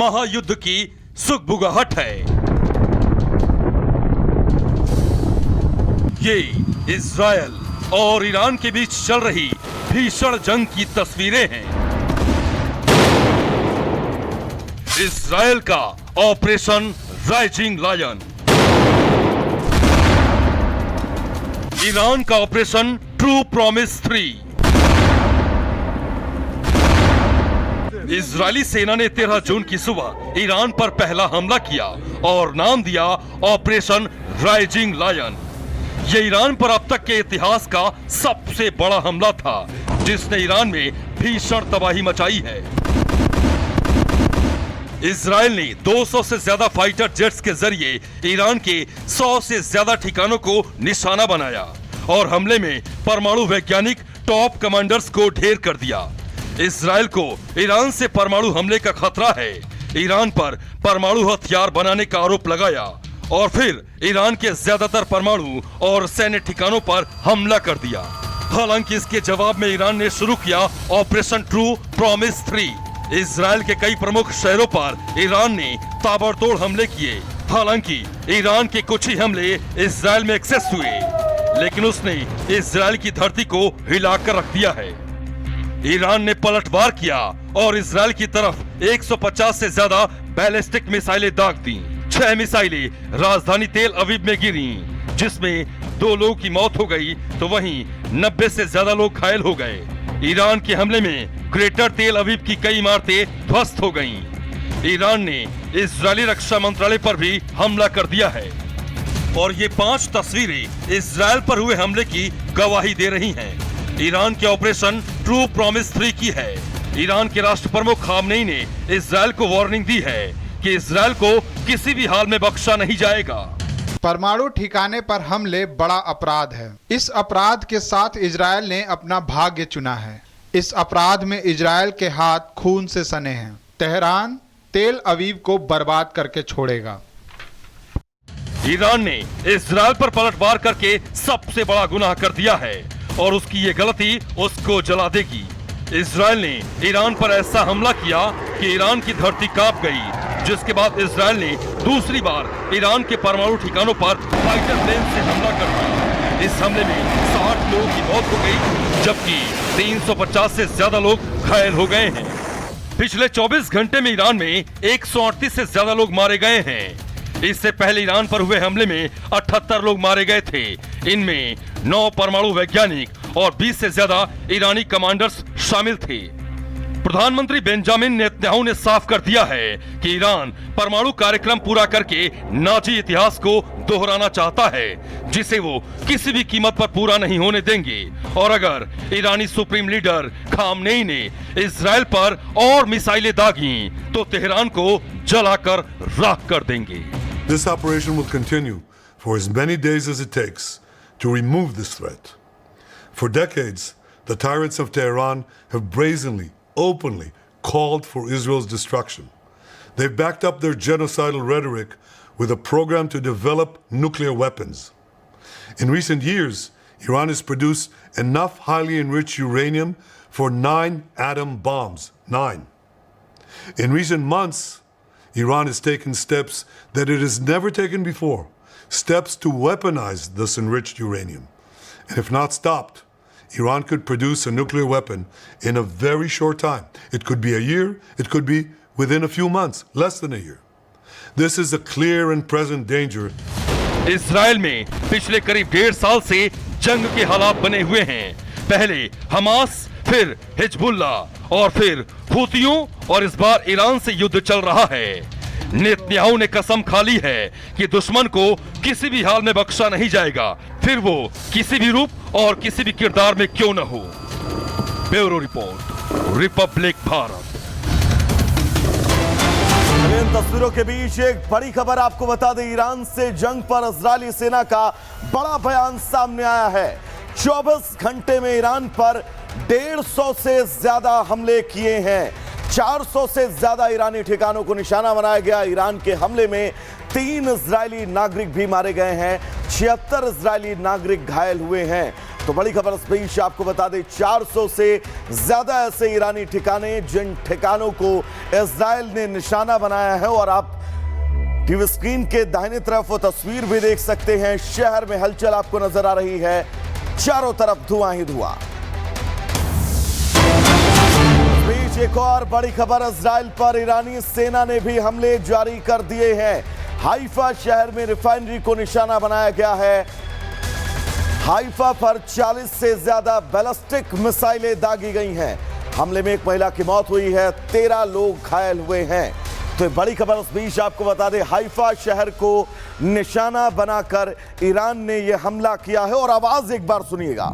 महायुद्ध की सुगबुगाहट है। ये इजरायल और ईरान के बीच चल रही भीषण जंग की तस्वीरें हैं। इजरायल का ऑपरेशन राइजिंग लायन, ईरान का ऑपरेशन ट्रू प्रॉमिस 3। इजरायली सेना ने 13 जून की सुबह ईरान पर पहला हमला किया और नाम दिया ऑपरेशन राइजिंग लायन। यह ईरान पर अब तक के इतिहास का सबसे बड़ा हमला था, जिसने ईरान में भीषण तबाही मचाई है। इजरायल ने 200 से ज्यादा फाइटर जेट्स के जरिए ईरान के 100 से ज्यादा ठिकानों को निशाना बनाया और हमले में परमाणु वैज्ञानिक टॉप कमांडर्स को ढेर कर दिया। इजरायल को ईरान से परमाणु हमले का खतरा है। ईरान पर परमाणु हथियार बनाने का आरोप लगाया और फिर ईरान के ज्यादातर परमाणु और सैन्य ठिकानों पर हमला कर दिया। हालांकि इसके जवाब में ईरान ने शुरू किया ऑपरेशन ट्रू प्रॉमिस 3। इजरायल के कई प्रमुख शहरों पर ईरान ने ताबड़तोड़ हमले किए। हालांकि ईरान के कुछ ही हमले इजरायल में सक्सेस हुए, लेकिन उसने इजरायल की धरती को हिलाकर रख दिया है। ईरान ने पलटवार किया और इजरायल की तरफ 150 से ज्यादा बैलिस्टिक मिसाइलें दाग दी। 6 मिसाइलें राजधानी तेल अवीव में गिरी, जिसमें 2 लोगों की मौत हो गई तो वहीं 90 से ज्यादा लोग घायल हो गए। ईरान के हमले में ग्रेटर तेल अवीव की कई इमारतें ध्वस्त हो गईं। ईरान ने इजरायली रक्षा मंत्रालय पर भी हमला कर दिया है और ये 5 तस्वीरें इजरायल पर हुए हमले की गवाही दे रही हैं। ईरान के ऑपरेशन ट्रू प्रॉमिस 3 की है। ईरान के राष्ट्र प्रमुख खामनेई ने इजरायल को वार्निंग दी है कि इजरायल को किसी भी हाल में बख्शा नहीं जाएगा। परमाणु ठिकाने पर हमले बड़ा अपराध है। इस अपराध के साथ इजरायल ने अपना भाग्य चुना है। इस अपराध में इजरायल के हाथ खून से सने हैं। तेहरान तेल अवीव को बर्बाद करके छोड़ेगा। ईरान ने इजरायल पर पलटवार करके सबसे बड़ा गुनाह कर दिया है और उसकी ये गलती उसको जला देगी। इजरायल ने ईरान पर ऐसा हमला किया कि ईरान की धरती कांप गई, जिसके बाद इजरायल ने दूसरी बार ईरान के परमाणु ठिकानों पर फाइटर प्लेन से हमला कर दिया। इस हमले में 60 लोगों की मौत हो गई, जबकि 350 से ज्यादा लोग घायल हो गए हैं। पिछले 24 घंटे में ईरान में 138 से ज्यादा लोग मारे गए हैं। इससे पहले ईरान पर हुए हमले में 78 लोग मारे गए थे। इनमें 9 परमाणु वैज्ञानिक और 20 से ज्यादा ईरानी कमांडर्स शामिल थे। प्रधानमंत्री बेंजामिन नेतन्याहू ने साफ कर दिया है कि ईरान परमाणु कार्यक्रम पूरा करके नाजी इतिहास को दोहराना चाहता है, जिसे वो किसी भी कीमत पर पूरा नहीं होने देंगे। और अगर ईरानी सुप्रीम लीडर खामनेई ने इजरायल पर और मिसाइलें दागी तो तेहरान को जलाकर राख कर देंगे। This operation will continue for as many days as it takes to remove this threat. For decades, the tyrants of Tehran have brazenly, openly called for Israel's destruction. They've backed up their genocidal rhetoric with a program to develop nuclear weapons. In recent years, Iran has produced enough highly enriched uranium for 9 atom bombs. 9. In recent months, Iran has taken steps that it has never taken before, steps to weaponize this enriched uranium. And if not stopped, Iran could produce a nuclear weapon in a very short time. It could be a year, it could be within a few months, less than a year. This is a clear and present danger. Israel में पिछले करीब 1.5 साल से जंग के हालात बने हुए हैं। पहले हमास, फिर हिजबुल्ला और फिर हुतियों, और इस बार ईरान से युद्ध चल रहा है। नेतन्याहू ने कसम खा ली है कि दुश्मन को किसी भी हाल में बख्शा नहीं जाएगा, फिर वो किसी भी रूप और किसी भी किरदार में क्यों न हो। Bureau report, Republic Bharat. इन तस्वीरों के बीच एक बड़ी खबर आपको बता दें, ईरान से जंग पर इजरायली सेना का बड़ा बयान सामने आया है। 24 घंटे में ईरान पर 150 से ज्यादा हमले किए हैं। 400 से ज्यादा ईरानी ठिकानों को निशाना बनाया गया। ईरान के हमले में 3 इजरायली नागरिक भी मारे गए हैं, 76 इजरायली नागरिक घायल हुए हैं। तो बड़ी खबर इस बीच आपको बता दें, 400 से ज्यादा ऐसे ईरानी ठिकाने जिन ठिकानों को इजराइल ने निशाना बनाया है। और आप टीवी स्क्रीन के दाहिने तरफ वो तस्वीर भी देख सकते हैं। शहर में हलचल आपको नजर आ रही है, चारों तरफ धुआं ही धुआं। इस बीच एक और बड़ी खबर, इजराइल पर ईरानी सेना ने भी हमले जारी कर दिए हैं। हाइफा शहर में रिफाइनरी को निशाना बनाया गया है। हाइफा पर 40 से ज्यादा बैलिस्टिक मिसाइलें दागी गई हैं। हमले में एक महिला की मौत हुई है, 13 लोग घायल हुए हैं। तो बड़ी खबर इस बीच आपको बता दें, हाइफा शहर को निशाना बनाकर ईरान ने यह हमला किया है। और आवाज एक बार सुनिएगा।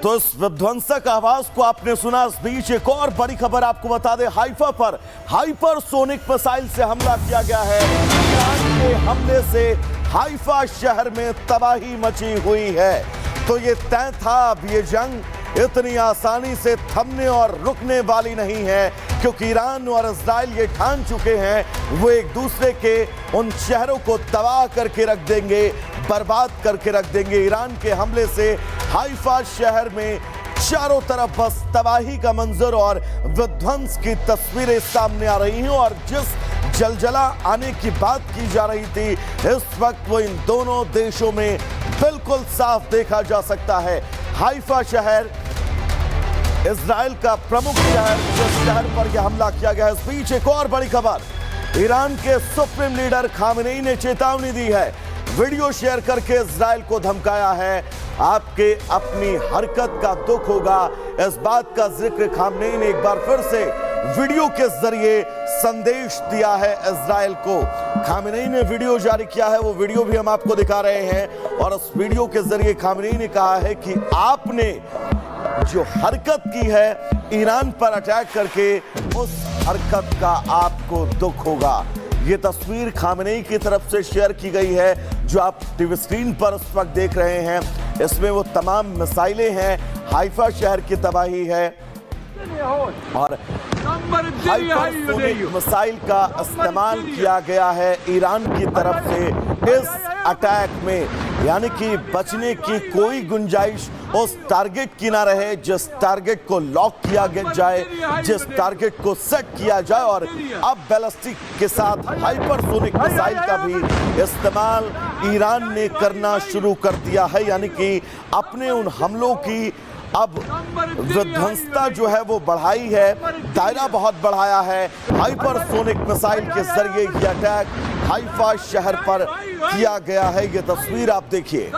तो इस विध्वंसक आवाज को आपने सुना। इस बीच एक और बड़ी खबर आपको बता दें, हाइफा पर हाइपरसोनिक मिसाइल से हमला किया गया है। ईरान के हमले से हाइफा शहर में तबाही मची हुई है। तो ये तय था, अब ये जंग इतनी आसानी से थमने और रुकने वाली नहीं है, क्योंकि ईरान और इजराइल ये ठान चुके हैं वो एक दूसरे के उन शहरों को तबाह करके रख देंगे, बर्बाद करके रख देंगे। ईरान के हमले से हाइफा शहर में चारों तरफ बस तबाही का मंजर और विध्वंस की तस्वीरें सामने आ रही हैं। और जिस जलजला आने की बात की जा रही थी, इस वक्त वो इन दोनों देशों में बिल्कुल साफ देखा जा सकता है। हाइफा शहर इजराइल का प्रमुख शहर, जिस शहर पर यह हमला किया गया है। इस बीच एक और बड़ी खबर, ईरान के सुप्रीम लीडर खामेनेई ने चेतावनी दी है। वीडियो शेयर करके इजराइल को धमकाया है, आपके अपनी हरकत का दुख होगा। इस बात का जिक्र खामेनेई ने एक बार फिर से वीडियो के जरिए संदेश दिया है इजराइल को। खामेनेई ने वीडियो जारी किया है, वो वीडियो भी हम आपको दिखा रहे हैं। और उस वीडियो के जरिए खामेनेई ने कहा है कि आपने जो हरकत की है ईरान पर अटैक करके, उस हरकत का आपको दुख होगा। ये तस्वीर खामेनेई की तरफ से शेयर की गई है, जो आप टीवी स्क्रीन पर इस वक्त देख रहे हैं। इसमें वो तमाम मिसाइलें हैं, हाइफा शहर की तबाही है और हाइपरसोनिक मिसाइल का इस्तेमाल किया गया है ईरान की तरफ से इस अटैक में। यानी कि बचने की कोई गुंजाइश उस टारगेट की ना रहे जिस टारगेट को लॉक किया जाए, जिस टारगेट को सेट किया जाए। और अब बैलिस्टिक के साथ हाइपरसोनिक मिसाइल का भी इस्तेमाल ईरान ने करना शुरू कर दिया है। यानी कि अपने उन हमलों की अब विध्वंसता जो है वो बढ़ाई है, दायरा बहुत बढ़ाया है। हाइपरसोनिक मिसाइल के जरिए ये अटैक हाइफा शहर पर किया गया है। ये तस्वीर आप देखिए।